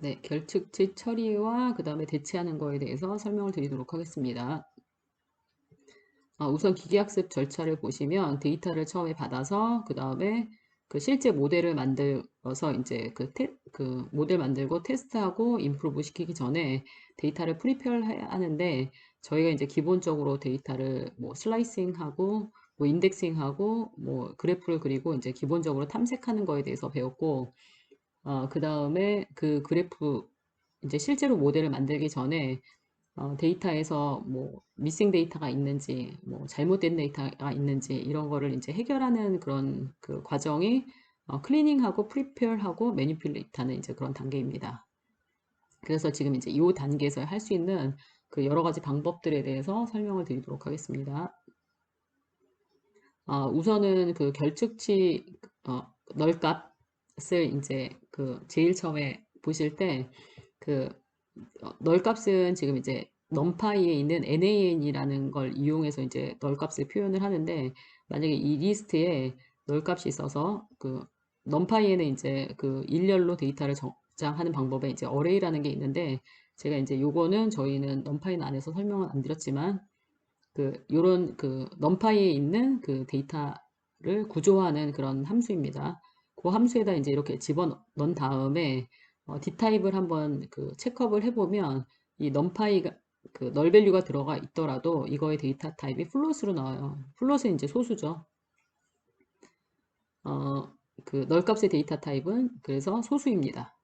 네, 결측치 처리와 그 다음에 대체하는 거에 대해서 설명을 드리도록 하겠습니다. 우선 기계학습 절차를 보시면 데이터를 처음에 받아서 그 다음에 그 실제 모델을 만들어서 이제 그 모델 만들고 테스트하고 임프루브 시키기 전에 데이터를 프리페어 하는데 저희가 이제 기본적으로 데이터를 뭐 슬라이싱하고 뭐 인덱싱하고 뭐 그래프를 그리고 이제 기본적으로 탐색하는 거에 대해서 배웠고 그 다음에 그 그래프 이제 실제로 모델을 만들기 전에 데이터에서 뭐 미싱 데이터가 있는지 뭐 잘못된 데이터가 있는지 이런 거를 이제 해결하는 그런 그 과정이 클리닝하고 프리페어하고 매니플레이트하는 이제 그런 단계입니다. 그래서 지금 이제 이 단계에서 할 수 있는 그 여러 가지 방법들에 대해서 설명을 드리도록 하겠습니다. 우선은 그 결측치 널값을 이제 그 제일 처음에 보실 때 그 널값은 지금 이제 numPy에 있는 nan이라는 걸 이용해서 이제 널값을 표현을 하는데 만약에 이 리스트에 널값이 있어서 그 numPy에는 이제 그 일렬로 데이터를 저장하는 방법에 이제 array라는 게 있는데 제가 이제 요거는 저희는 numPy는 안에서 설명은 안 드렸지만 요런 그 numPy에 있는 그 데이터를 구조하는 그런 함수입니다. 그 함수에다 이제 이렇게 집어넣은 다음에 d타입을 한번 그 체크업을 해보면 이 numpy가 그 null value가 들어가 있더라도 이거의 데이터 타입이 float으로 나와요. float은 이제 소수죠. 그 null 값의 데이터 타입은 그래서 소수입니다.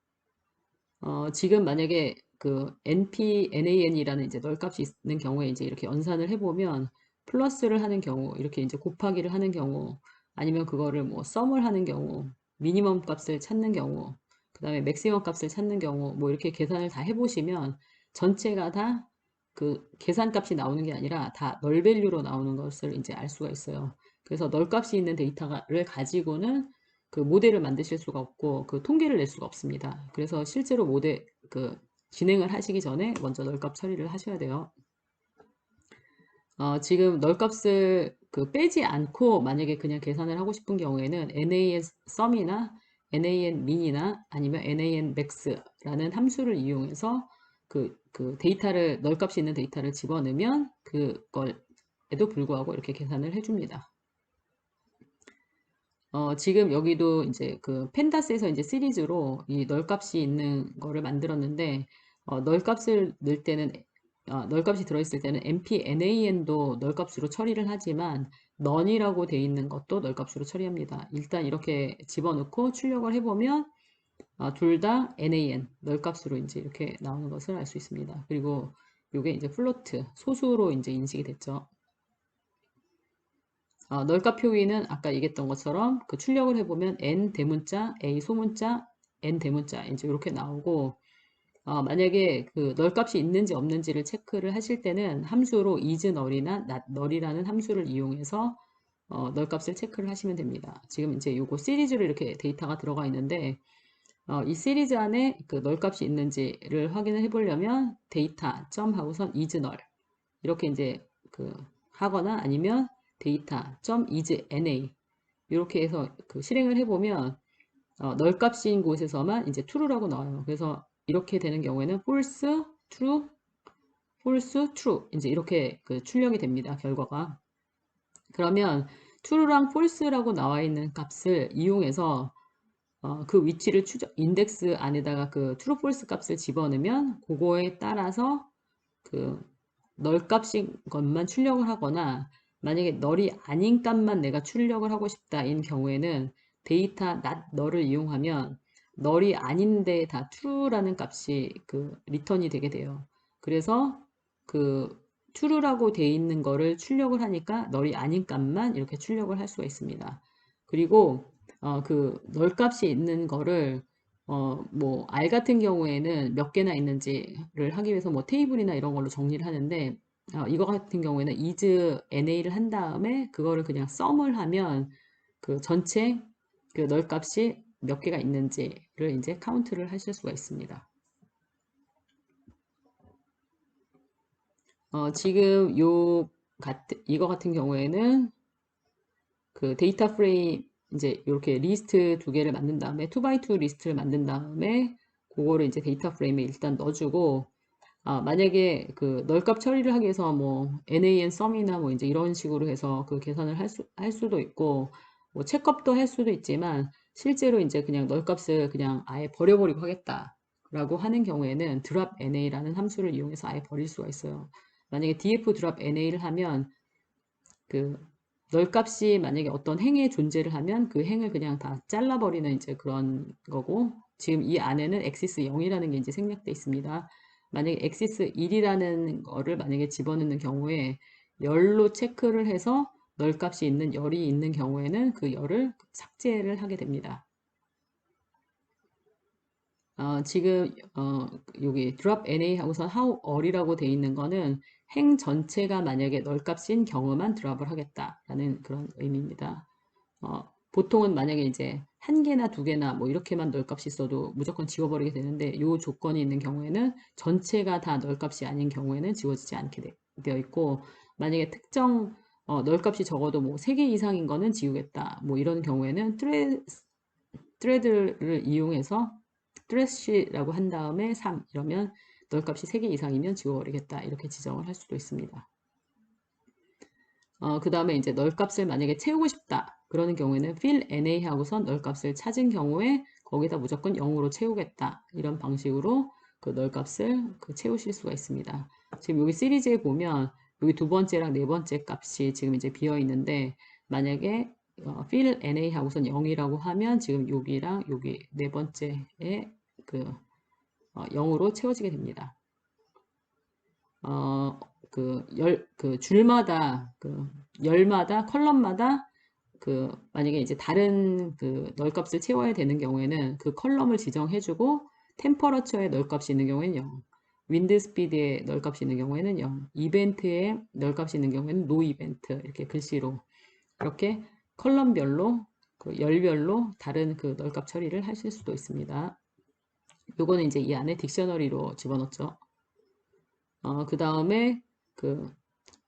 지금 만약에 그 nan이라는 이제 null 값이 있는 경우에 이제 이렇게 연산을 해보면 플러스를 하는 경우, 이렇게 이제 곱하기를 하는 경우, 아니면 그거를 뭐 sum을 하는 경우, 미니멈 값을 찾는 경우, 그 다음에 맥시멈 값을 찾는 경우, 뭐 이렇게 계산을 다 해보시면 전체가 다 그 계산값이 나오는 게 아니라 다 null value로 나오는 것을 이제 알 수가 있어요. 그래서 null 값이 있는 데이터를 가지고는 그 모델을 만드실 수가 없고 그 통계를 낼 수가 없습니다. 그래서 실제로 모델 그 진행을 하시기 전에 먼저 널값 처리를 하셔야 돼요. 지금 널값을 그 빼지 않고 만약에 그냥 계산을 하고 싶은 경우에는 nan sum이나 nan min이나 아니면 nan max라는 함수를 이용해서 그 데이터를 널값이 있는 데이터를 집어넣으면 그걸에도 불구하고 이렇게 계산을 해줍니다. 지금 여기도 이제 그 펜다스에서 이제 시리즈로 이 널값이 있는 거를 만들었는데, 널값을 넣을 때는, 널값이 들어있을 때는 mpNAN도 널값으로 처리를 하지만, none이라고 돼 있는 것도 널값으로 처리합니다. 일단 이렇게 집어넣고 출력을 해보면, 둘 다 NaN, 널값으로 이제 이렇게 나오는 것을 알 수 있습니다. 그리고 이게 이제 플로트, 소수로 이제 인식이 됐죠. 널값 표기는 아까 얘기했던 것처럼 그 출력을 해보면 n 대문자, a 소문자, n 대문자 이제 이렇게 나오고 만약에 그 널값이 있는지 없는지를 체크를 하실 때는 함수로 is null이나 not null이라는 함수를 이용해서 널값을 체크를 하시면 됩니다. 지금 이제 요거 시리즈로 이렇게 데이터가 들어가 있는데 이 시리즈 안에 그 널값이 있는지를 확인을 해보려면 데이터 점 하고선 is null 이렇게 이제 그 하거나 아니면 data.isNA 이렇게 해서 그 실행을 해보면 널 값인 곳에서만 이제 true라고 나와요. 그래서 이렇게 되는 경우에는 false, true, false, true 이제 이렇게 그 출력이 됩니다. 결과가. 그러면 true랑 false라고 나와 있는 값을 이용해서 그 위치를 인덱스 안에다가 그 true, false 값을 집어넣으면 그거에 따라서 그 널 값인 것만 출력을 하거나 만약에 널이 아닌 값만 내가 출력을 하고 싶다인 경우에는 데이터 not 널을 이용하면 널이 아닌데 다 true라는 값이 그 리턴이 되게 돼요. 그래서 그 true라고 돼 있는 거를 출력을 하니까 널이 아닌 값만 이렇게 출력을 할 수가 있습니다. 그리고 그 널 값이 있는 거를 뭐 R 같은 경우에는 몇 개나 있는지를 하기 위해서 뭐 테이블이나 이런 걸로 정리를 하는데 이거 같은 경우에는 is NA를 한 다음에 그거를 그냥 sum을 하면 그 전체 그 널 값이 몇 개가 있는지를 이제 카운트를 하실 수가 있습니다. 지금 이거 같은 경우에는 그 데이터 프레임 이제 이렇게 리스트 두 개를 만든 다음에 2x2 리스트를 만든 다음에 그거를 이제 데이터 프레임에 일단 넣어주고 만약에 그 널값 처리를 하기 위해서 뭐 NaN 썸이나 뭐 이제 이런 식으로 해서 그 계산을 할 수도 있고 뭐 체크업도 할 수도 있지만 실제로 이제 그냥 널값을 그냥 아예 버려버리고 하겠다라고 하는 경우에는 drop NA라는 함수를 이용해서 아예 버릴 수가 있어요. 만약에 df drop NA를 하면 그 널값이 만약에 어떤 행의 존재를 하면 그 행을 그냥 다 잘라버리는 이제 그런 거고 지금 이 안에는 엑시스 0이라는 게 이제 생략돼 있습니다. 만약에 엑시스 1이라는 거를 만약에 집어넣는 경우에 열로 체크를 해서 널값이 있는 열이 있는 경우에는 그 열을 삭제를 하게 됩니다. 지금 여기 drop NA 하고서 how all이라고 돼 있는 거는 행 전체가 만약에 널값인 경우만 드랍을 하겠다라는 그런 의미입니다. 보통은 만약에 이제 한 개나 두 개나 뭐 이렇게만 널값이 있어도 무조건 지워버리게 되는데 이 조건이 있는 경우에는 전체가 다 널값이 아닌 경우에는 지워지지 않게 되어 있고 만약에 특정 널값이 적어도 뭐 3개 이상인 거는 지우겠다 뭐 이런 경우에는 thread를 이용해서 thread라고 한 다음에 3 이러면 널값이 3개 이상이면 지워버리겠다 이렇게 지정을 할 수도 있습니다. 그 다음에 이제 널값을 만약에 채우고 싶다 그러는 경우에는 fill NA 하고선 널값을 찾은 경우에 거기다 무조건 0으로 채우겠다 이런 방식으로 그 널값을 채우실 수가 있습니다. 지금 여기 시리즈에 보면 여기 두 번째랑 네 번째 값이 지금 이제 비어 있는데 만약에 fill NA 하고선 0이라고 하면 지금 여기랑 여기 네 번째에 0으로 채워지게 됩니다. 줄마다, 열마다, 컬럼마다, 만약에 이제 다른 널값을 채워야 되는 경우에는 그 컬럼을 지정해주고, 템퍼러처의 널값이 있는 경우에는 0, 윈드 스피드의 널값이 있는 경우에는 0, 이벤트의 널값이 있는 경우에는 노 이벤트, 이렇게 글씨로, 이렇게 컬럼별로, 열별로 다른 널값 처리를 하실 수도 있습니다. 요거는 이제 이 안에 딕셔너리로 집어넣죠. 그 다음에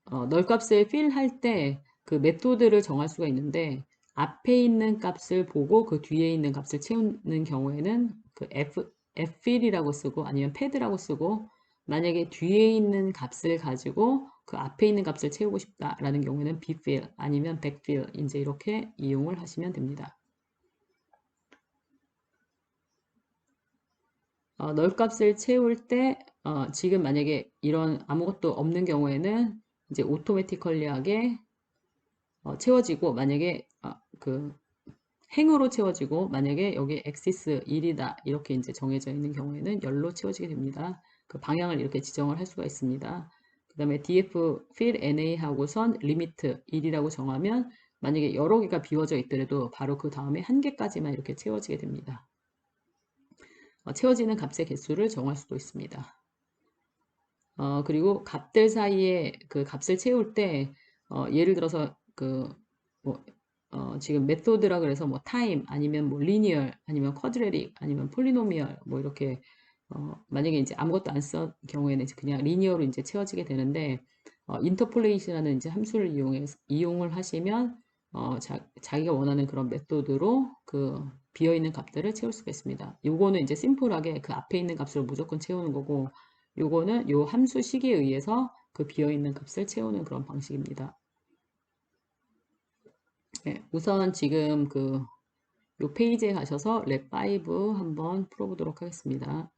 널값을 fill 할 때 그 메소드를 정할 수가 있는데 앞에 있는 값을 보고 그 뒤에 있는 값을 채우는 경우에는 ffill이라고 쓰고 아니면 padd라고 쓰고 만약에 뒤에 있는 값을 가지고 그 앞에 있는 값을 채우고 싶다라는 경우에는 bfill 아니면 backfill 이제 이렇게 이용을 하시면 됩니다. 널값을 채울 때 지금 만약에 이런 아무것도 없는 경우에는 이제 오토매티컬리하게 채워지고 만약에 행으로 채워지고 만약에 여기 엑시스 1이다 이렇게 이제 정해져 있는 경우에는 열로 채워지게 됩니다. 그 방향을 이렇게 지정을 할 수가 있습니다. 그 다음에 df fill na 하고선 리미트 1이라고 정하면 만약에 여러 개가 비워져 있더라도 바로 그 다음에 한 개까지만 이렇게 채워지게 됩니다. 채워지는 값의 개수를 정할 수도 있습니다. 그리고 값들 사이에 그 값을 채울 때 예를 들어서 지금 메소드라 그래서 뭐 타임 아니면 뭐 리니얼 아니면 쿼드레릭 아니면 폴리노미얼 뭐 이렇게 만약에 이제 아무것도 안 쓴 경우에는 이제 그냥 리니어로 이제 채워지게 되는데 인터폴레이션이라는 이제 함수를 이용을 하시면 자기가 원하는 그런 메소드로 비어 있는 값들을 채울 수가 있습니다. 요거는 이제 심플하게 그 앞에 있는 값을 무조건 채우는 거고 요거는 요 함수 식에 의해서 그 비어 있는 값을 채우는 그런 방식입니다. 네, 우선 지금 요 페이지에 가셔서 랩5 한번 풀어보도록 하겠습니다.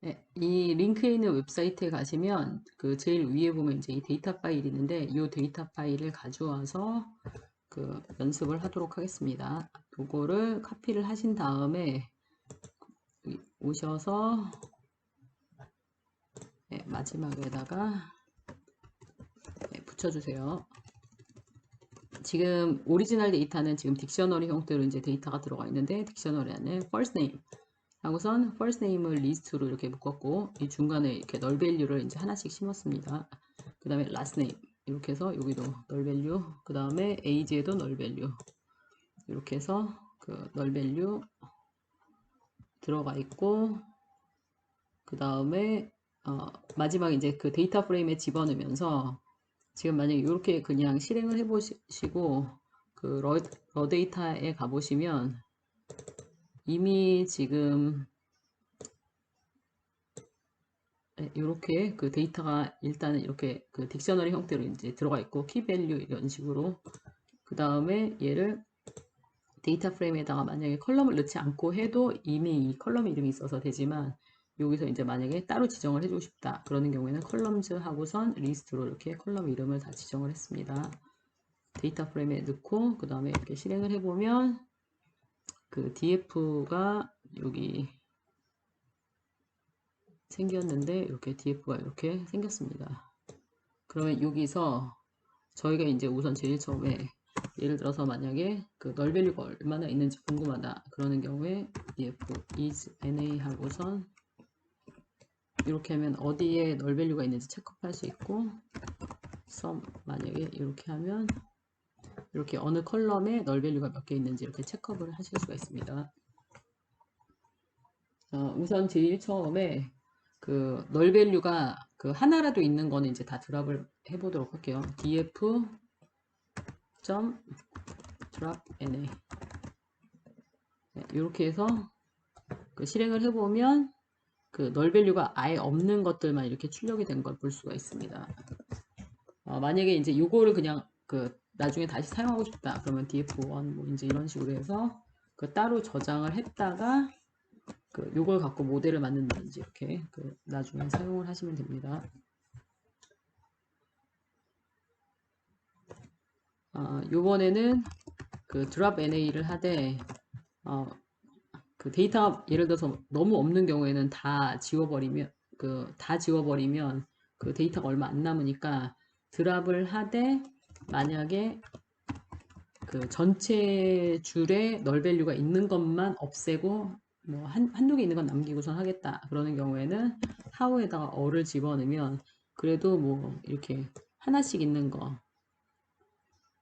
네, 이 링크에 있는 웹사이트에 가시면 제일 위에 보면 이제 이 데이터 파일이 있는데 이 데이터 파일을 가져와서 연습을 하도록 하겠습니다. 요거를 카피를 하신 다음에 오셔서 네, 마지막에다가 붙여주세요. 지금 오리지널 데이터는 지금 딕셔너리 형태로 이제 데이터가 들어가 있는데 딕셔너리 안에 first name 하고선 first name을 리스트로 이렇게 묶었고 이 중간에 이렇게 널 밸류를 이제 하나씩 심었습니다. 그 다음에 last name 이렇게 해서 여기도 널 밸류 그 다음에 age에도 널 밸류 이렇게 해서 널 밸류 들어가 있고 그 다음에 마지막 이제 그 데이터 프레임에 집어넣으면서 지금 만약에 이렇게 그냥 실행을 해보시고 그 러 데이터에 가보시면 이미 지금 이렇게 그 데이터가 일단은 이렇게 그 딕셔너리 형태로 이제 들어가 있고 키밸류 이런 식으로 그 다음에 얘를 데이터 프레임에다가 만약에 컬럼을 넣지 않고 해도 이미 이 컬럼 이름이 있어서 되지만 여기서 이제 만약에 따로 지정을 해주고 싶다 그러는 경우에는 컬럼즈 하고선 리스트로 이렇게 컬럼 이름을 다 지정을 했습니다. 데이터 프레임에 넣고 그 다음에 이렇게 실행을 해보면 그 df가 여기 생겼는데 이렇게 df가 이렇게 생겼습니다. 그러면 여기서 저희가 이제 우선 제일 처음에 예를 들어서 만약에 그 널 밸류가 얼마나 있는지 궁금하다 그러는 경우에 df is na 하고선 이렇게 하면 어디에 널 밸류가 있는지 체크할 수 있고 sum 만약에 이렇게 하면 이렇게 어느 컬럼에 널 밸류가 몇 개 있는지 이렇게 체크업을 하실 수가 있습니다. 우선 제일 처음에 그 널 밸류가 그 하나라도 있는 거는 이제 다 드랍을 해보도록 할게요. df drop na 이렇게 해서 그 실행을 해보면 그 널 밸류가 아예 없는 것들만 이렇게 출력이 된 걸 볼 수가 있습니다. 만약에 이제 요거를 그냥 그 나중에 다시 사용하고 싶다 그러면 df1 뭐 이제 이런 식으로 해서 그 따로 저장을 했다가 그 요걸 갖고 모델을 만든다든지 이렇게 그 나중에 사용을 하시면 됩니다. 요번에는 그 drop na를 하되 그 데이터가 예를 들어서 너무 없는 경우에는 다 지워버리면 그 데이터가 얼마 안 남으니까 드랍을 하되 만약에 그 전체 줄에 널 밸류가 있는 것만 없애고 뭐 한두 개 있는 건 남기고선 하겠다 그러는 경우에는 how에다가 어를 집어넣으면 그래도 뭐 이렇게 하나씩 있는 거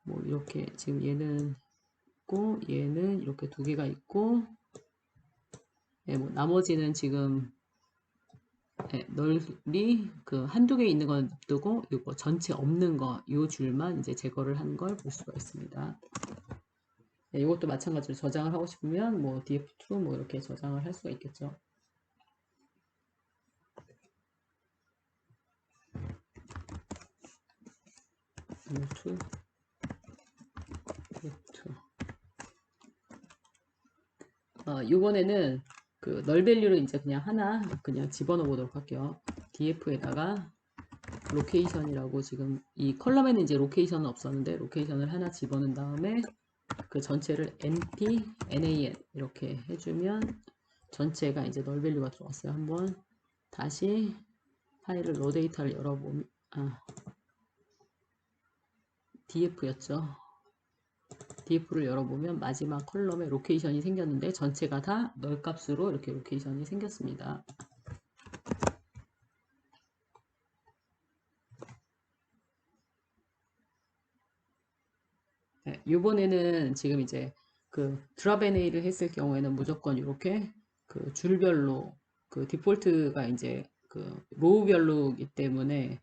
뭐 이렇게 지금 얘는 있고 얘는 이렇게 두 개가 있고 뭐 나머지는 지금 널이 그 한두 개 있는 건 놔두고 이거 전체 없는 거 이 줄만 이제 제거를 한 걸 볼 수가 있습니다. 이것도 마찬가지로 저장을 하고 싶으면 뭐 df2 뭐 이렇게 저장을 할 수가 있겠죠. df2 이번에는 그 널 밸류를 이제 그냥 하나 그냥 집어넣어 보도록 할게요. df에다가 로케이션이라고 지금 이 컬럼에는 이제 로케이션은 없었는데 로케이션을 하나 집어넣은 다음에 그 전체를 np nan 이렇게 해주면 전체가 이제 널 밸류가 들어왔어요. 한번 다시 파일을 로 데이터를 열어보면 df였죠. df를 열어보면 마지막 컬럼에 로케이션이 생겼는데 전체가 다 널 값으로 이렇게 로케이션이 생겼습니다. 이번에는 지금 이제 그 드랍 NA를 했을 경우에는 무조건 이렇게 그 줄별로 그 디폴트가 이제 그 로우별로이기 때문에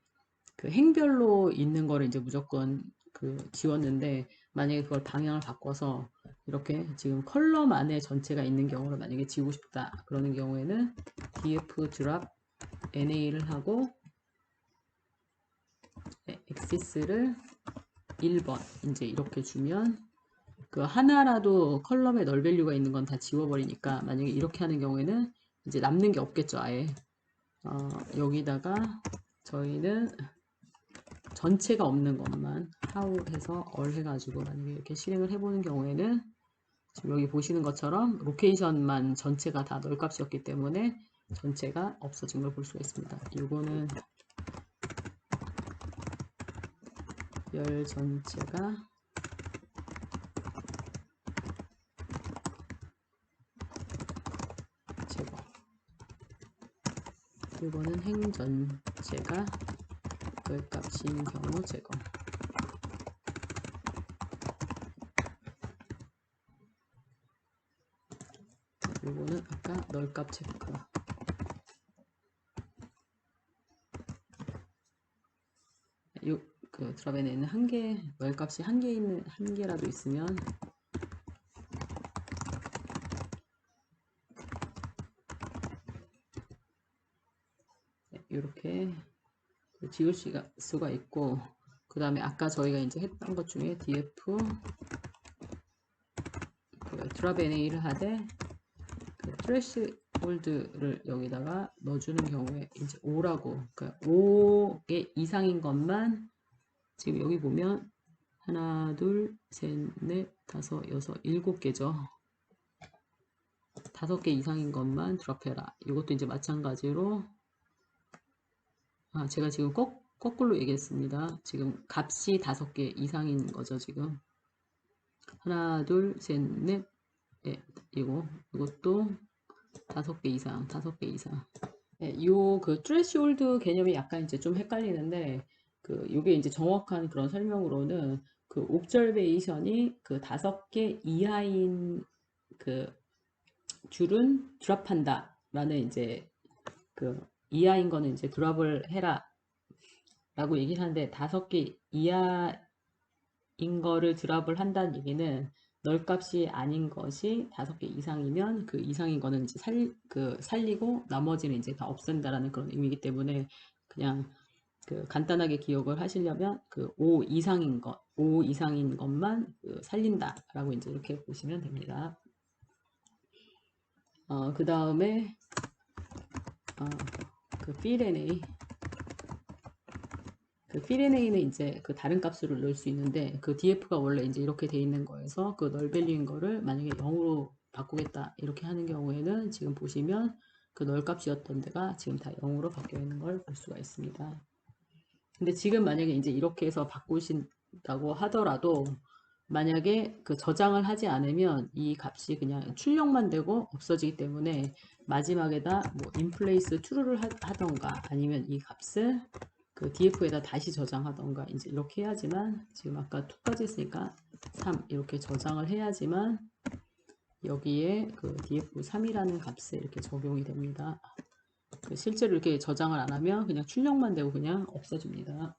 그 행별로 있는 거를 이제 무조건 그 지웠는데 만약에 그걸 방향을 바꿔서 이렇게 지금 컬럼 안에 전체가 있는 경우를 만약에 지우고 싶다 그러는 경우에는 df drop na를 하고 axis를 1번 이제 이렇게 주면 그 하나라도 컬럼에 널 밸류가 있는 건 다 지워버리니까 만약에 이렇게 하는 경우에는 이제 남는 게 없겠죠 아예. 여기다가 저희는 전체가 없는 것만 how 해서 all 해가지고 만약에 이렇게 실행을 해보는 경우에는 지금 여기 보시는 것처럼 로케이션만 전체가 다 널 값이었기 때문에 전체가 없어진 걸 볼 수가 있습니다. 이거는 열 전체가 제거 이거는 행 전체가 널 값인 경우 제거 이거는 아까 널 값 체크 그 드랍앤에는 한 개, 널값이 한 개라도 있으면 이렇게 지울 수가 있고, 그 다음에 아까 저희가 이제 했던 것 중에 df 그 드랍앤A를 하되 그 threshold를 여기다가 넣어주는 경우에 이제 5라고, 그러니까 5개 이상인 것만 지금 여기 보면 하나, 둘, 셋, 넷, 다섯, 여섯, 7개죠. 5개 이상인 것만 드랍해라. 이것도 이제 마찬가지로 제가 지금 거꾸로 얘기했습니다. 지금 값이 5개 이상인 거죠. 지금 하나, 둘, 셋, 넷, 이것도 5개 이상, 5개 이상. 요 그 트레시홀드 개념이 약간 이제 좀 헷갈리는데, 요게 이제 정확한 그런 설명으로는 그 옵저베이션이 그 5개 이하인 그 줄은 드랍한다 라는, 이제 그 이하인 거는 이제 드랍을 해라 라고 얘기를 하는데, 5개 이하인 거를 드랍을 한다는 얘기는 널값이 아닌 것이 5개 이상이면 그 이상인 거는 이제 살리고 나머지는 이제 다 없앤다라는 그런 의미이기 때문에, 그냥 그 간단하게 기억을 하시려면 그 5 이상인 것만 살린다라고 이제 이렇게 보시면 됩니다. 그 다음에 그 fill&a, 그 fill&a는 이제 그 다른 값으로 넣을 수 있는데, 그 df가 원래 이제 이렇게 돼 있는 거에서 그 null value인 거를 만약에 0으로 바꾸겠다 이렇게 하는 경우에는 지금 보시면 그 null 값이었던 데가 지금 다 0으로 바뀌어 있는 걸 볼 수가 있습니다. 근데 지금 만약에 이제 이렇게 해서 바꾸신다고 하더라도, 만약에 그 저장을 하지 않으면 이 값이 그냥 출력만 되고 없어지기 때문에, 마지막에다 뭐 inplace true를 하던가 아니면 이 값을 그 df에다 다시 저장하던가 이제 이렇게 해야지만, 지금 아까 2까지 했으니까 3 이렇게 저장을 해야지만 여기에 그 df3이라는 값에 이렇게 적용이 됩니다. 실제로 이렇게 저장을 안 하면 그냥 출력만 되고 그냥 없어집니다.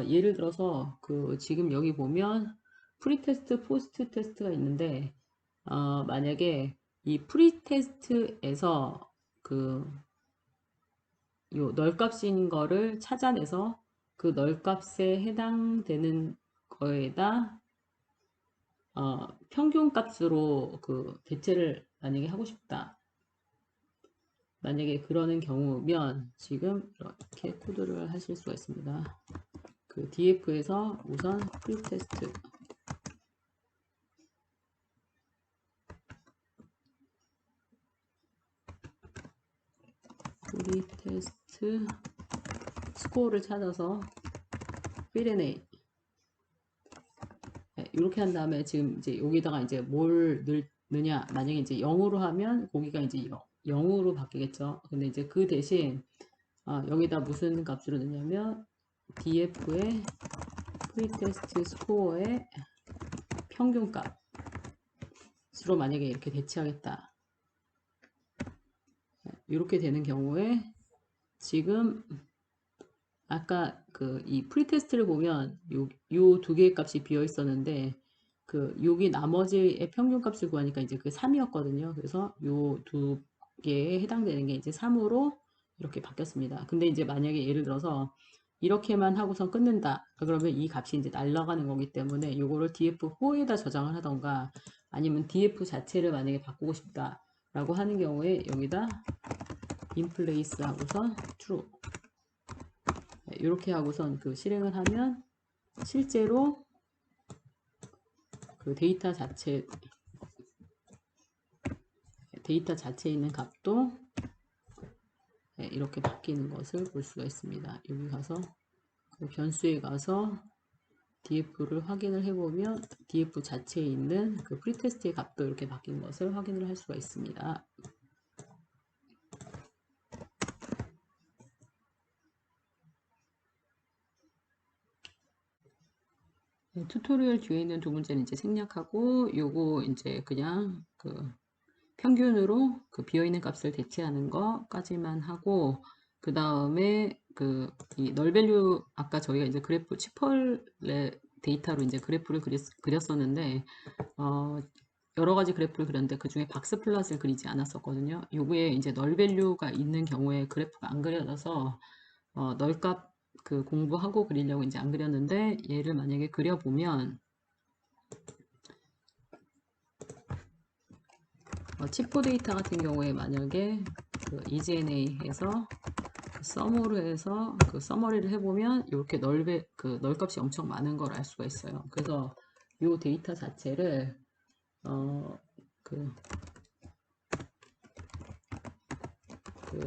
예를 들어서 지금 여기 보면 프리테스트, 포스트 테스트가 있는데, 만약에 이 프리테스트에서 요 널값인 거를 찾아내서 그 널값에 해당되는 거에다 평균값으로 대체를 만약에 하고 싶다. 만약에 그러는 경우면 지금 이렇게 코드를 하실 수가 있습니다. 그 df에서 우선 프리테스트 스코어를 찾아서 fill&a 이렇게 한 다음에, 지금 이제 여기다가 이제 뭘 넣느냐, 만약에 이제 0으로 하면 거기가 이제 0으로 바뀌겠죠. 근데 이제 그 대신 여기다 무슨 값으로 넣냐면 df의 프리테스트 스코어의 평균값으로 만약에 이렇게 대체하겠다. 이렇게 되는 경우에, 지금 아까 이 프리테스트를 보면 요 2개의 값이 비어 있었는데, 여기 나머지의 평균값을 구하니까 이제 3이었거든요. 그래서 요 2개에 해당되는 게 이제 3으로 이렇게 바뀌었습니다. 근데 이제 만약에 예를 들어서 이렇게만 하고선 끊는다, 그러면 이 값이 이제 날아가는 거기 때문에 요거를 df4에다 저장을 하던가, 아니면 df 자체를 만약에 바꾸고 싶다 라고 하는 경우에 여기다 inplace 하고선 true 이렇게 하고선 실행을 하면, 실제로 데이터 자체에 있는 값도 이렇게 바뀌는 것을 볼 수가 있습니다. 여기 가서 변수에 가서 df를 확인을 해보면 df 자체에 있는 프리테스트의 값도 이렇게 바뀐 것을 확인을 할 수가 있습니다. 튜토리얼 뒤에 있는 두 문제는 이제 생략하고, 요거 이제 그냥 평균으로 비어있는 값을 대체하는 거까지만 하고, 그 다음에 이 널밸류 아까 저희가 이제 그래프 치펄레 데이터로 이제 그래프를 그렸었는데 여러 가지 그래프를 그렸는데 그 중에 박스 플롯을 그리지 않았었거든요. 요거에 이제 널밸류가 있는 경우에 그래프가 안 그려져서 널값 공부하고 그리려고 이제 안 그렸는데 얘를 만약에 그려보면 치포 데이터 같은 경우에 만약에 EGNA에서 서머로 해서 서머리를 해보면 이렇게 널값이 엄청 많은 걸 알 수가 있어요. 그래서 이 데이터 자체를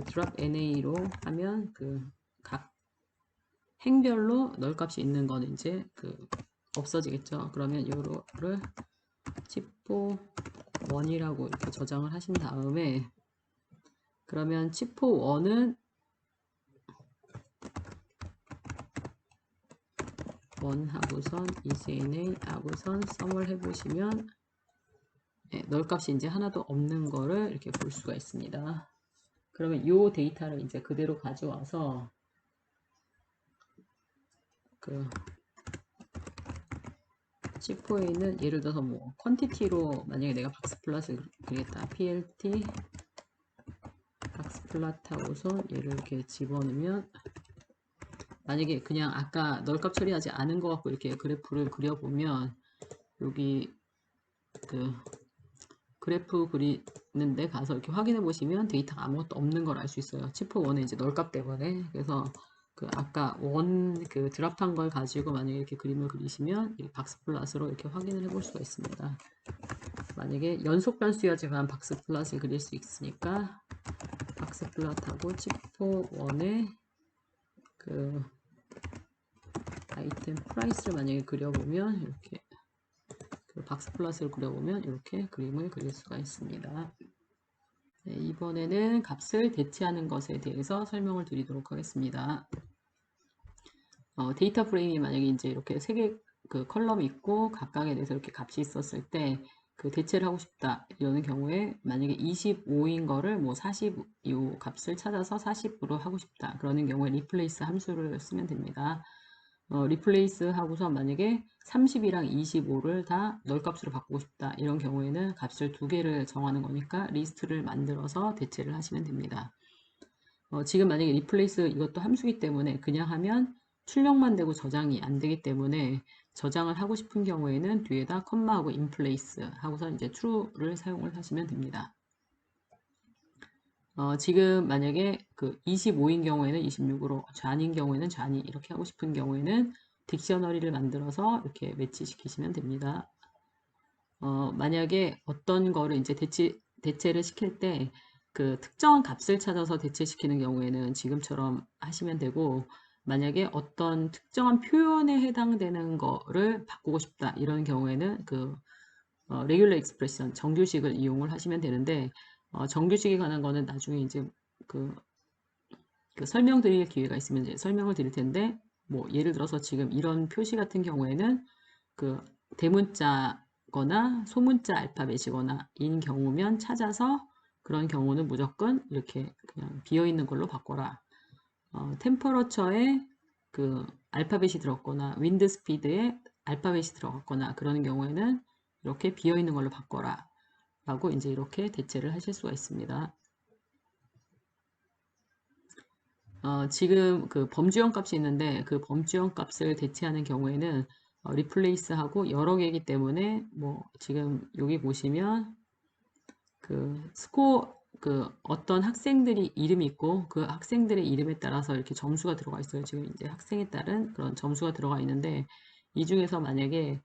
drop NA로 하면 각 행별로 널값이 있는 거는 이제 없어지겠죠. 그러면 요거를 치포 1이라고 이렇게 저장을 하신 다음에 그러면 치포 1은 하고선 ECNA 하고선 썸을 해보시면 널값이 이제 하나도 없는 거를 이렇게 볼 수가 있습니다. 그러면 이 데이터를 이제 그대로 가져와서 치포에 있는 예를 들어서 뭐 퀀티티로 만약에 내가 박스 플롯을 그리겠다. PLT 박스 플롯 하고서 얘를 이렇게 집어넣으면 만약에 그냥 아까 널값 처리하지 않은 것 같고 이렇게 그래프를 그려보면 여기 그래프 그리는데 가서 이렇게 확인해 보시면 데이터가 아무것도 없는 걸 알 수 있어요. 치포 1에 이제 널값 때문에. 그래서 아까 드랍한 걸 가지고 만약에 이렇게 그림을 그리시면 이 박스 플롯으로 이렇게 확인을 해 볼 수가 있습니다. 만약에 연속 변수여지만 박스 플롯을 그릴 수 있으니까 박스 플롯하고 치포 1에 아이템 프라이스를 만약에 그려보면 이렇게 박스 플롯을 그려보면 이렇게 그림을 그릴 수가 있습니다. 네, 이번에는 값을 대체하는 것에 대해서 설명을 드리도록 하겠습니다. 데이터 프레임이 만약에 이제 이렇게 세 개 컬럼이 있고 각각에 대해서 이렇게 값이 있었을 때 대체를 하고 싶다 이러는 경우에 만약에 25인 거를 뭐 40 이 값을 찾아서 40으로 하고 싶다 그러는 경우에 replace 함수를 쓰면 됩니다. replace 하고서 만약에 30이랑 25를 다 널값으로 바꾸고 싶다 이런 경우에는 값을 두 개를 정하는 거니까 리스트를 만들어서 대체를 하시면 됩니다. 지금 만약에 replace 이것도 함수이기 때문에 그냥 하면 출력만 되고 저장이 안 되기 때문에 저장을 하고 싶은 경우에는 뒤에다 컴마하고 inplace 하고서 이제 true를 사용을 하시면 됩니다. 지금 만약에 25인 경우에는 26으로, 좌인 경우에는 좌니 이렇게 하고 싶은 경우에는 딕셔너리를 만들어서 이렇게 매치시키시면 됩니다. 만약에 어떤 거를 이제 대체를 시킬 때 특정한 값을 찾아서 대체시키는 경우에는 지금처럼 하시면 되고 만약에 어떤 특정한 표현에 해당되는 거를 바꾸고 싶다 이런 경우에는 레귤러 익스프레션 정규식을 이용을 하시면 되는데 정규식에 관한 거는 나중에 이제 설명드릴 기회가 있으면 이제 설명을 드릴 텐데 뭐 예를 들어서 지금 이런 표시 같은 경우에는 대문자거나 소문자 알파벳이거나 인 경우면 찾아서 그런 경우는 무조건 이렇게 그냥 비어있는 걸로 바꿔라. 템퍼러처에 알파벳이 들었거나 윈드 스피드에 알파벳이 들어갔거나 그러는 경우에는 이렇게 비어있는 걸로 바꿔라 라고 이제 이렇게 대체를 하실 수가 있습니다. 지금 범주형 값이 있는데 그 범주형 값을 대체하는 경우에는 replace하고 여러 개이기 때문에 뭐 지금 여기 보시면 스코어 어떤 학생들이 이름이 있고 그 학생들의 이름에 따라서 이렇게 점수가 들어가 있어요. 지금 이제 학생에 따른 그런 점수가 들어가 있는데 이 중에서 만약에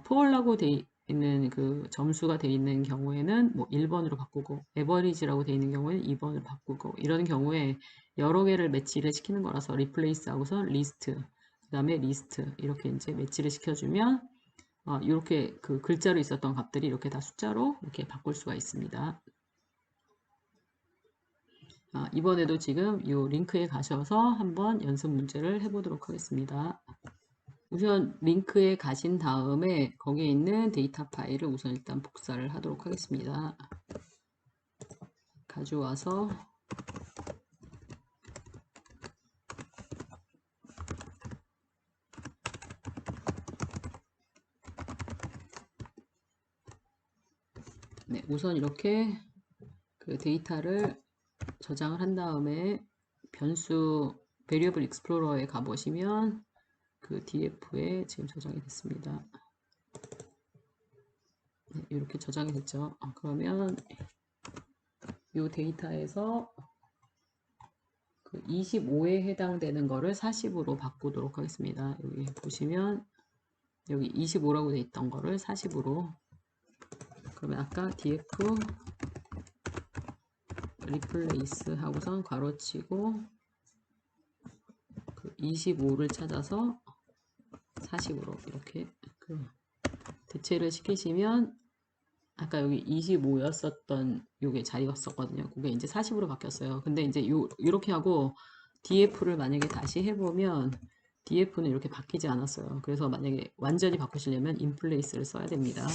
포얼라고 돼 있는 점수가 돼 있는 경우에는 뭐 1번으로 바꾸고 에버리지라고 돼 있는 경우에는 2번으로 바꾸고 이런 경우에 여러 개를 매치를 시키는 거라서 replace 하고서 list 그 다음에 list 이렇게 이제 매치를 시켜주면 이렇게 글자로 있었던 값들이 이렇게 다 숫자로 이렇게 바꿀 수가 있습니다. 이번에도 지금 이 링크에 가셔서 한번 연습 문제를 해보도록 하겠습니다. 우선 링크에 가신 다음에 거기에 있는 데이터 파일을 우선 일단 복사를 하도록 하겠습니다. 가져와서 네, 우선 이렇게 그 데이터를 저장을 한 다음에 변수 Variable Explorer에 가보시면 그 DF에 지금 저장이 됐습니다. 네, 이렇게 저장이 됐죠. 그러면 이 데이터에서 그 25에 해당되는 거를 40으로 바꾸도록 하겠습니다. 여기 보시면 여기 25라고 돼 있던 거를 40으로, 그러면 아까 df replace 하고선 괄호치고 그 25를 찾아서 40으로 이렇게 그 대체를 시키시면 아까 여기 25였었던 요게 자리였었거든요. 그게 이제 40으로 바뀌었어요. 근데 이제 요렇게 하고 df를 만약에 다시 해보면 df는 이렇게 바뀌지 않았어요. 그래서 만약에 완전히 바꾸시려면 inplace를 써야 됩니다.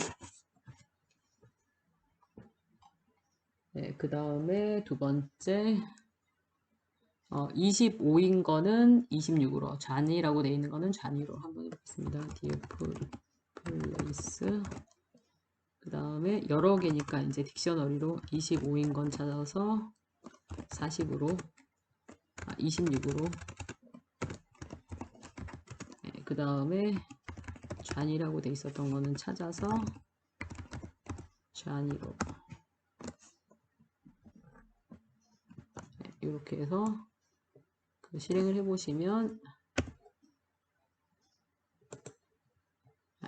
네, 그 다음에 두 번째 25인 거는 26으로, 잔이라고 되어 있는 거는 잔이로 한번 해보겠습니다. df replace, 그 다음에 여러 개니까 이제 딕셔너리로 25인 건 찾아서 40으로, 26으로, 네, 그 다음에 잔이라고 돼 있었던 거는 찾아서 잔이로, 네, 이렇게 해서 그 실행을 해보시면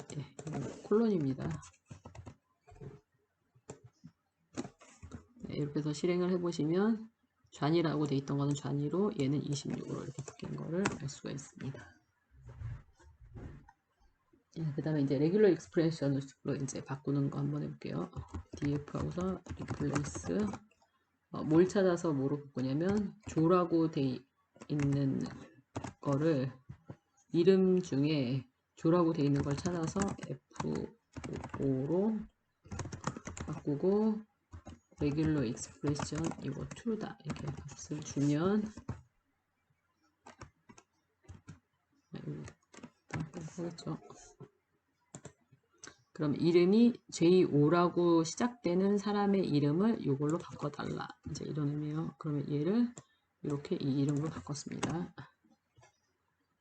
네, 콜론입니다. 네, 이렇게 해서 실행을 해보시면 잔이라고 돼 있던 거는 잔이로, 얘는 26으로 이렇게 바뀐 거를 알 수가 있습니다. 네, 그 다음에 이제 레귤러 익스프레션으로 이제 바꾸는 거 한번 해볼게요. df 하고서 replace, 뭘 찾아서 뭐로 바꾸냐면 조라고 돼 있는 거를 이름 중에 조라고 돼 있는 걸 찾아서 F5로 바꾸고 레귤러 익스프레션 이거 true다 이렇게 값을 주면 하겠죠. 그럼 이름이 J5라고 시작되는 사람의 이름을 이걸로 바꿔달라, 이제 이런 의미예요. 그러면 얘를 이렇게 이 이름으로 바꿨습니다.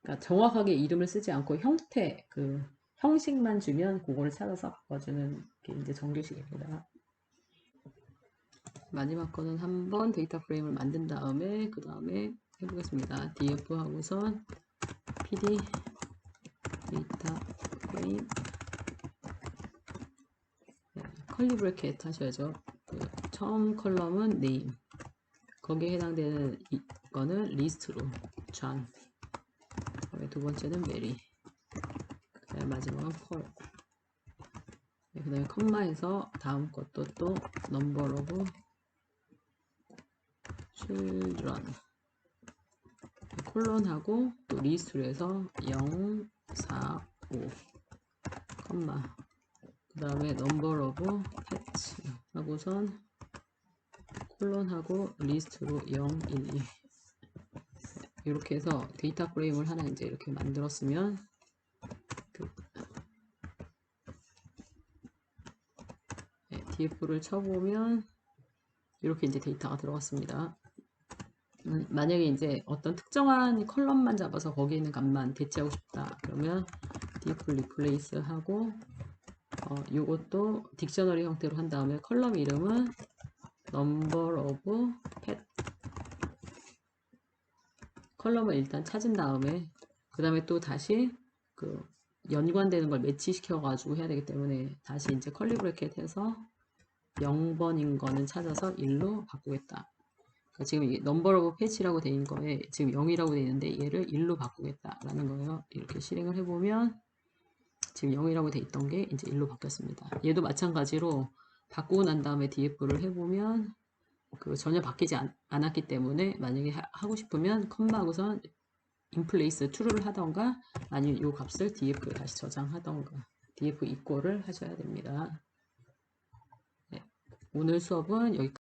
그러니까 정확하게 이름을 쓰지 않고 형태, 그 형식만 주면 그거를 찾아서 바꿔주는 게 이제 정규식입니다. 마지막 거는 한번 데이터 프레임을 만든 다음에 그 다음에 해보겠습니다. df 하고선 pd 데이터 프레임, 컬리 브래켓 하셔야죠. 그 처음 컬럼은 name, 거기에 해당되는 이거는 리스트로 John, 두 번째는 Mary, 그다음에 마지막은 Paul. 네, 그 다음에 컴마에서 다음 것도 또 number of children, 콜론하고 또 리스트로 해서 0, 4, 5, 컴마, 그 다음에 number of pets 하고선 콜론하고 리스트로 0, 1, 2, 이렇게 해서 데이터 프레임을 하나 이제 이렇게 만들었으면 df를 쳐보면 이렇게 이제 데이터가 들어갔습니다. 만약에 이제 어떤 특정한 컬럼만 잡아서 거기에 있는 값만 대체하고 싶다 그러면 df replace 하고 요것도 딕셔너리 형태로 한 다음에 컬럼 이름은 number of pet, 컬럼을 일단 찾은 다음에 그 다음에 또 다시 그 연관되는 걸 매치시켜 가지고 해야 되기 때문에 다시 이제 컬리 브래켓 해서 0번인 거는 찾아서 1로 바꾸겠다. 그러니까 지금 이 number of patch라고 되어 있는 거에 지금 0이라고 되어 있는데 얘를 1로 바꾸겠다라는 거예요. 이렇게 실행을 해보면 지금 0이라고 되어 있던 게 이제 1로 바뀌었습니다. 얘도 마찬가지로 바꾸고 난 다음에 df를 해보면 그 전혀 바뀌지 않았기 때문에 만약에 하고 싶으면 컴마하고선 inplace true를 하던가 아니면 이 값을 df에 다시 저장하던가 df equal을 하셔야 됩니다. 네, 오늘 수업은 여기까지.